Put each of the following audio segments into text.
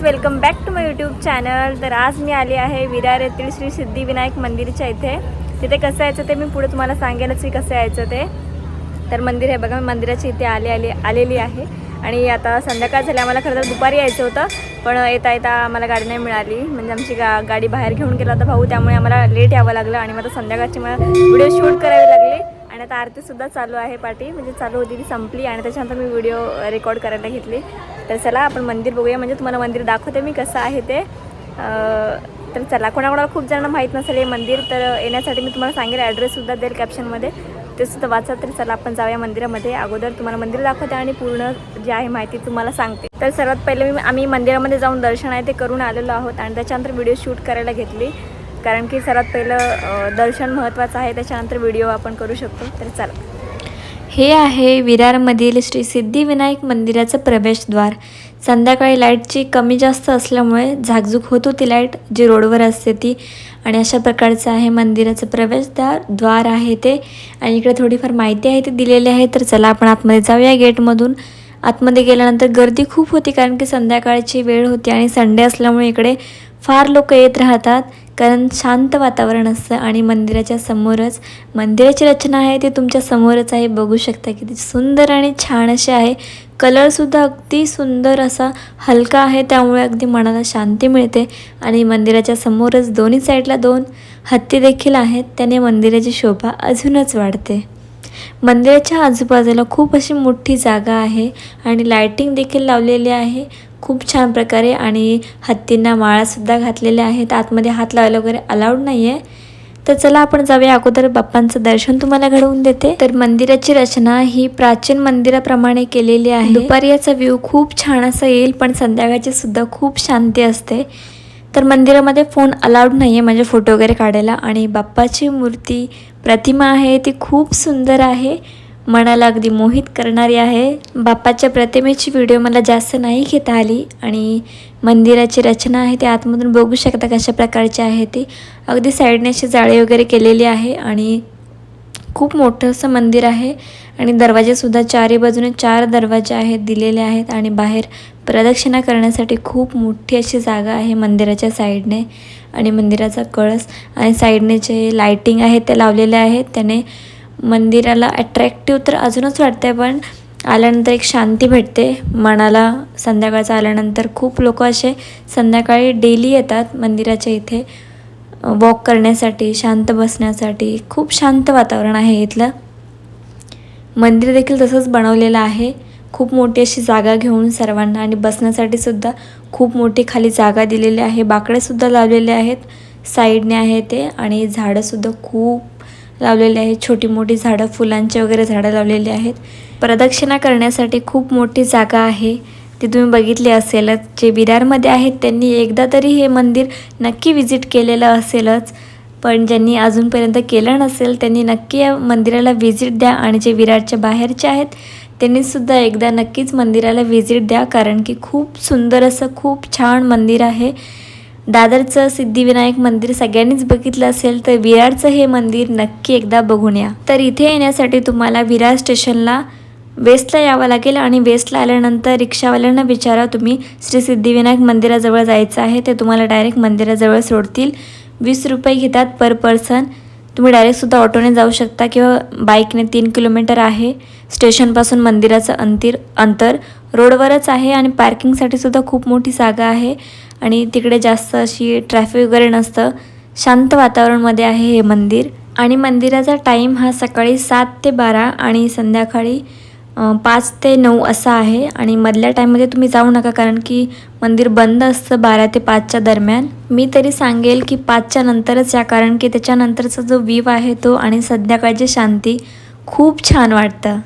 Welcome back to my YouTube channel. तर आज मी आली आहे विरार येथील श्री सिद्धिविनायक मंदिरच्या इथे। तिथे कसं यायचं ते मी पुढे तुम्हाला सांगेलच की कसं यायचं ते। तर मंदिर आहे बघा, मी मंदिराच्या इथे आलेली आहे आणि आता संध्याकाळ झाली। आम्हाला खरं तर दुपारी यायचं होतं, पण येता येता आम्हाला गाडी नाही मिळाली। म्हणजे आमची गाडी बाहेर घेऊन गेला होता भाऊ, त्यामुळे आम्हाला लेट यावं लागलं आणि मला संध्याकाळची मला व्हिडिओ शूट करावी लागली। आणि आता आरतीसुद्धा चालू आहे पाठी, म्हणजे चालू होती ती संपली आणि त्याच्यानंतर मी व्हिडिओ रेकॉर्ड करायला घेतली। तर चला आपण मंदिर बघूया, म्हणजे तुम्हाला मंदिर दाखवते मी कसं आहे ते। तर चला, कोणाकोणाला खूप जणांना माहीत नसेल हे मंदिर, तर येण्यासाठी मी तुम्हाला सांगेल, ॲड्रेससुद्धा देईल कॅप्शनमध्ये, ते सुद्धा वाचा। तर चला आपण जाऊया मंदिरामध्ये। अगोदर तुम्हाला मंदिर दाखवते आणि पूर्ण जे आहे माहिती तुम्हाला सांगते। तर सर्वात पहिले आम्ही मंदिरामध्ये जाऊन दर्शन आहे ते करून आलेलो आहोत आणि त्याच्यानंतर व्हिडिओ शूट करायला घेतली, कारण की सर्वात पहिलं दर्शन महत्त्वाचं आहे, त्याच्यानंतर व्हिडिओ आपण करू शकतो। तर चला, हे आहे विरारमधील श्री सिद्धिविनायक मंदिराचं प्रवेशद्वार। संध्याकाळी लाईटची कमी जास्त असल्यामुळे झाकझूक होत होती लाईट जी रोडवर असते ती, आणि अशा प्रकारचं आहे मंदिराचं प्रवेशद्वार आहे ते। आणि इकडे थोडीफार माहिती आहे ती दिलेली आहे। तर चला आपण आतमध्ये जाऊया गेटमधून। आतमध्ये गेल्यानंतर गर्दी खूप होती, कारण की संध्याकाळची वेळ होती आणि संडे असल्यामुळे इकडे फार लोक येत राहतात, कारण शांत वातावरण असतं। आणि मंदिराच्या समोरच मंदिराची रचना आहे ते तुमच्या समोरच आहे, बघू शकता किती सुंदर आणि छान असे आहे। कलरसुद्धा अगदी सुंदर असा हलका आहे, त्यामुळे अगदी मनाला शांती मिळते। आणि मंदिराच्या समोरच दोन्ही साईडला 2 हत्ती देखील आहेत, त्याने मंदिराची शोभा अजूनच वाढते। मंदिराच्या आजूबाजूला खूप अशी मोठी जागा आहे आणि लायटिंग देखील लावलेली आहे खूप छान प्रकारे, आणि हत्तींना माळासुद्धा घातलेल्या आहेत। आतमध्ये हात लावायला वगैरे अलाउड नाही आहे। तर चला आपण जाऊया, अगोदर बाप्पांचं दर्शन तुम्हाला घडवून देते। तर मंदिराची रचना ही प्राचीन मंदिराप्रमाणे केलेली आहे। दुपारी याचा व्ह्यू खूप छान असा येईल, पण संध्याकाळची सुद्धा खूप शांती असते। तर मंदिरामध्ये फोन अलाउड नाही आहे, म्हणजे फोटो वगैरे काढायला। आणि बाप्पाची मूर्ती प्रतिमा आहे ती खूप सुंदर आहे, मनाला अगदी मोहित करणारी आहे। बाप्पाच्या प्रतिमेची व्हिडिओ मला जास्त नाही घेता आली। आणि मंदिराची रचना आहे ते आतमधून बघू शकता कशा प्रकारची आहे ती। अगदी साईडने अशी जाळी वगैरे केलेली आहे आणि खूप मोठं असं मंदिर आहे। आणि दरवाजेसुद्धा चारी बाजूने 4 दरवाजे आहेत दिलेले आहेत, आणि बाहेर प्रदक्षिणा करण्यासाठी खूप मोठी अशी जागा आहे मंदिराच्या साईडने। आणि मंदिराचा कळस आणि साईडने जे लाईटिंग आहे ते लावलेले आहेत, त्याने मंदिराला अट्रॅक्टिव्ह तर अजूनच वाटते, पण आल्यानंतर एक शांती भेटते मनाला। संध्याकाळचं आल्यानंतर खूप लोक असे संध्याकाळी डेली येतात मंदिराच्या इथे वॉक करण्यासाठी, शांत बसण्यासाठी। खूप शांत वातावरण आहे इथलं। मंदिर देखील तसंच बनवलेलं आहे, खूप मोठी अशी जागा घेऊन सर्वांना, आणि बसण्यासाठी सुद्धा खूप मोठी खाली जागा दिलेली आहे। बाकडेसुद्धा लावलेले आहेत साईडने आहे ते, आणि झाडंसुद्धा खूप लावलेले आहेत, छोटी मोठी झाडं, फुलांचे वगैरे झाडं लावलेली आहेत। प्रदक्षिणा करण्यासाठी खूप मोठी जागा आहे, ती तुम्ही बघितली असेलच। जे विरारमध्ये आहेत त्यांनी एकदा तरी हे मंदिर नक्की विजिट केलेलं असेलच, पण ज्यांनी अजूनपर्यंत केलं नसेल त्यांनी नक्की या मंदिराला व्हिजिट द्या। आणि जे विरारच्या बाहेरचे आहेत त्यांनीसुद्धा एकदा नक्कीच मंदिराला व्हिजिट द्या, कारण की खूप सुंदर असं खूप छान मंदिर आहे। दादरचं सिद्धिविनायक मंदिर सगळ्यांनीच बघितलं असेल, तर विरारचं हे मंदिर नक्की एकदा बघून या। तर इथे येण्यासाठी तुम्हाला विरार स्टेशनला वेस्टला यावं लागेल, आणि वेस्टला आल्यानंतर रिक्षावाल्यांना विचारा तुम्ही श्री सिद्धिविनायक मंदिराजवळ जायचं आहे, ते तुम्हाला डायरेक्ट मंदिराजवळ सोडतील। 20 रुपये घेतात पर पर्सन। तुम्ही डायरेक्टसुद्धा ऑटोने जाऊ शकता किंवा बाईकने। 3 किलोमीटर आहे स्टेशनपासून मंदिराचं अंतर, रोडवरच आहे। आणि पार्किंगसाठी सुद्धा खूप मोठी जागा आहे, आणि तिकडे जास्त अशी ट्रॅफिक वगैरे नसतं, शांत वातावरणमध्ये आहे हे मंदिर। आणि मंदिराचा टाईम हा सकाळी 7 ते 12 आणि संध्याकाळी 5 ते 9 असा आहे। आणि मधल्या टाईममध्ये तुम्ही जाऊ नका, कारण की मंदिर बंद असतं 12 ते 5च्या दरम्यान। मी तरी सांगेल की 5च्या नंतरच या, कारण की त्याच्यानंतरचा जो व्ह्यू आहे तो आणि संध्याकाळची शांती खूप छान वाटतं।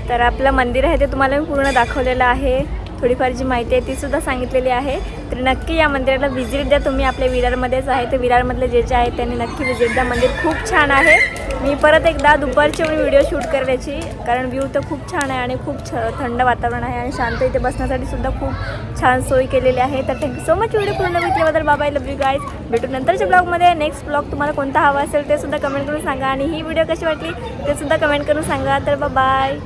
तर आपलं मंदिर आहे ते तुम्हाला मी पूर्ण दाखवलेलं आहे, थोडीफार जी माहिती आहे तीसुद्धा सांगितलेली आहे। तर नक्की या मंदिराला व्हिजिट द्या तुम्ही। आपल्या विरारमध्येच आहे, तर विरारमधले जे आहेत त्यांनी नक्की व्हिजिट द्या। मंदिर खूप छान आहे। मी परत एकदा दुपारची व्हिडिओ शूट करण्याची, कारण व्ह्यू तर खूप छान आहे आणि खूप थंड वातावरण आहे, आणि शांत इथे बसण्यासाठी सुद्धा खूप छान सोय केलेली आहे। तर थँक्यू सो मच व्हिडिओ पूर्ण बघितल्याबद्दल। Bye, love you guys. भेटू नंतरच्या ब्लॉगमध्ये। नेक्स्ट ब्लॉग तुम्हाला कोणता हवा असेल ते सुद्धा कमेंट करून सांगा, आणि ही व्हिडिओ कशी वाटली ते सुद्धा कमेंट करून सांगा। तर बाय।